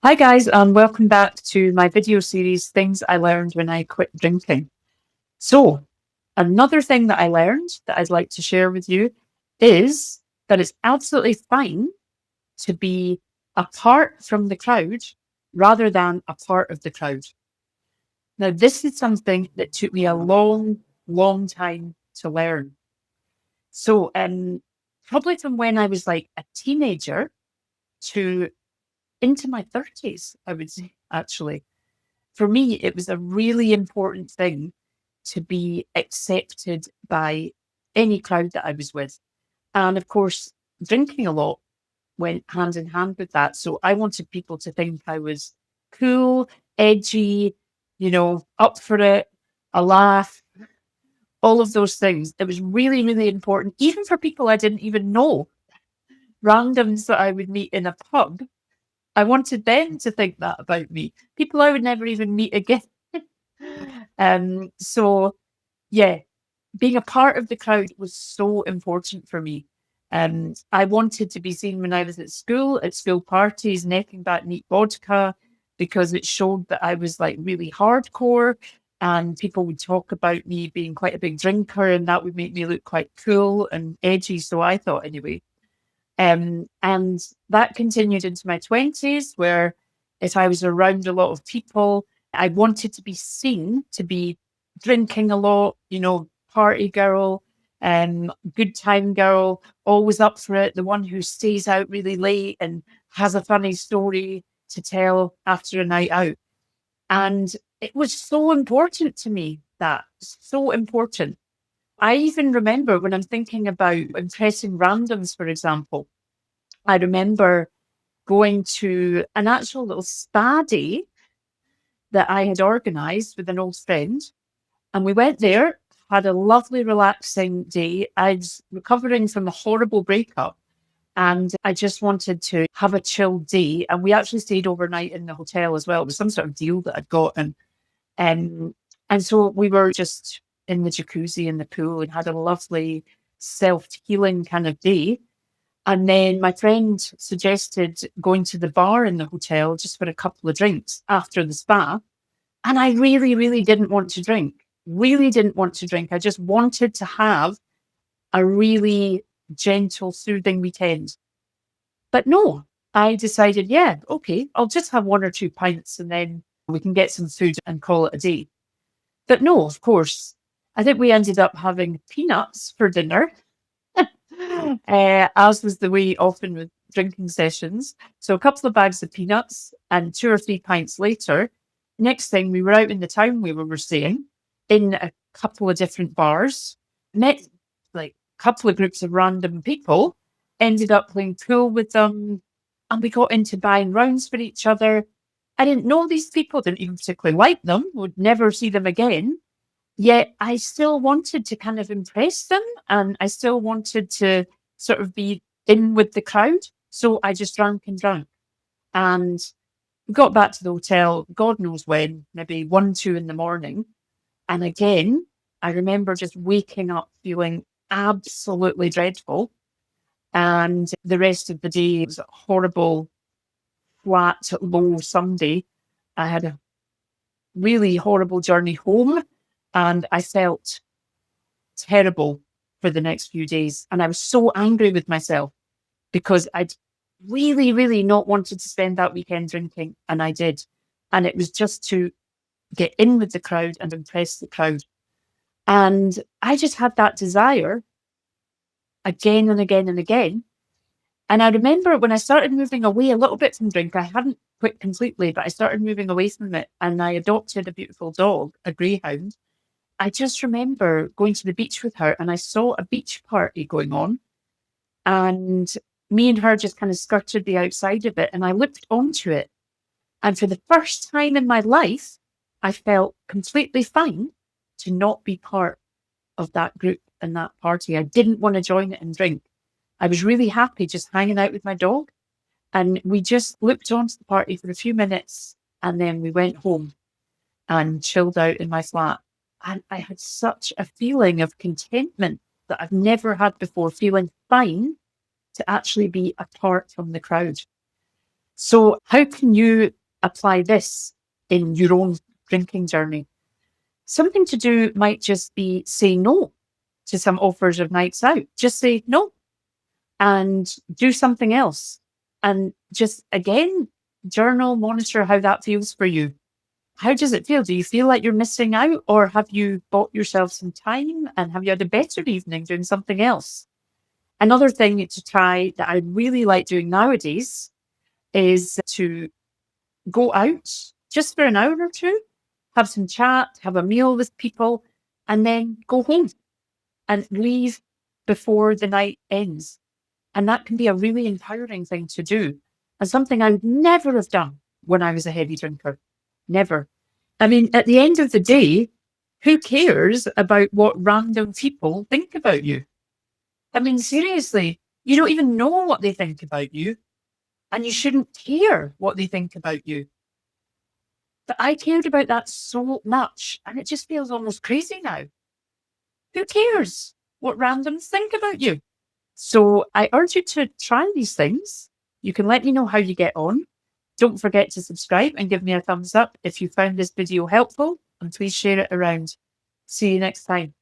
Hi, guys, and welcome back to my video series Things I Learned When I Quit Drinking. So, another thing that I learned that I'd like to share with you is that it's absolutely fine to be apart from the crowd rather than a part of the crowd. Now, this is something that took me a long, long time to learn. So, probably from when I was like a teenager to into my 30s, I would say, actually. For me, it was a really important thing to be accepted by any crowd that I was with. And of course, drinking a lot went hand in hand with that. So I wanted people to think I was cool, edgy, up for it, a laugh, all of those things. It was really, really important, even for people I didn't even know, randoms that I would meet in a pub. I wanted them to think that about me, people I would never even meet again. So yeah, being a part of the crowd was so important for me. I wanted to be seen when I was at school parties, necking back neat vodka, because it showed that I was like really hardcore, and people would talk about me being quite a big drinker, and that would make me look quite cool and edgy. So I thought anyway. And that continued into my 20s, where if I was around a lot of people, I wanted to be seen to be drinking a lot, party girl, good time girl, always up for it, the one who stays out really late and has a funny story to tell after a night out. And it was so important to me, that so important. I even remember when I'm thinking about impressing randoms, for example, I remember going to an actual little spa day that I had organised with an old friend. And we went there, had a lovely, relaxing day. I was recovering from a horrible breakup, and I just wanted to have a chill day. And we actually stayed overnight in the hotel as well. It was some sort of deal that I'd got. Um, and so we were just in the jacuzzi in the pool and had a lovely self healing kind of day. And then my friend suggested going to the bar in the hotel just for a couple of drinks after the spa. And I really, really didn't want to drink. Really didn't want to drink. I just wanted to have a really gentle, soothing weekend. But no, I decided, yeah, okay, I'll just have one or two pints and then we can get some food and call it a day. But no, of course, I think we ended up having peanuts for dinner, as was the way often with drinking sessions. So a couple of bags of peanuts, and 2 or 3 pints later, next thing we were out in the town we were staying in a couple of different bars, met like a couple of groups of random people, ended up playing pool with them, and we got into buying rounds for each other. I didn't know these people, didn't even particularly like them, would never see them again. Yet I still wanted to kind of impress them, and I still wanted to sort of be in with the crowd. So I just drank and drank. And we got back to the hotel, God knows when, maybe 1, 2 in the morning. And again, I remember just waking up feeling absolutely dreadful. And the rest of the day was a horrible, flat, low Sunday. I had a really horrible journey home, and I felt terrible for the next few days. And I was so angry with myself because I'd really, really not wanted to spend that weekend drinking. And I did. And it was just to get in with the crowd and impress the crowd. And I just had that desire again and again and again. And I remember when I started moving away a little bit from drink, I hadn't quit completely, but I started moving away from it. And I adopted a beautiful dog, a greyhound. I just remember going to the beach with her, and I saw a beach party going on, and me and her just kind of skirted the outside of it, and I looked onto it. And for the first time in my life, I felt completely fine to not be part of that group and that party. I didn't want to join it and drink. I was really happy just hanging out with my dog. And we just looked on to the party for a few minutes, and then we went home and chilled out in my flat. And I had such a feeling of contentment that I've never had before, feeling fine to actually be apart from the crowd. So, how can you apply this in your own drinking journey? Something to do might just be say no to some offers of nights out. Just say no and do something else. And just again, journal, monitor how that feels for you. How does it feel? Do you feel like you're missing out, or have you bought yourself some time and have you had a better evening doing something else? Another thing to try that I really like doing nowadays is to go out just for an hour or two, have some chat, have a meal with people, and then go home and leave before the night ends. And that can be a really empowering thing to do, and something I would never have done when I was a heavy drinker. Never. I mean, at the end of the day, who cares about what random people think about you? I mean, seriously, you don't even know what they think about you, and you shouldn't care what they think about you. But I cared about that so much, and it just feels almost crazy now. Who cares what randoms think about you? So I urge you to try these things. You can let me know how you get on. Don't forget to subscribe and give me a thumbs up if you found this video helpful, and please share it around. See you next time.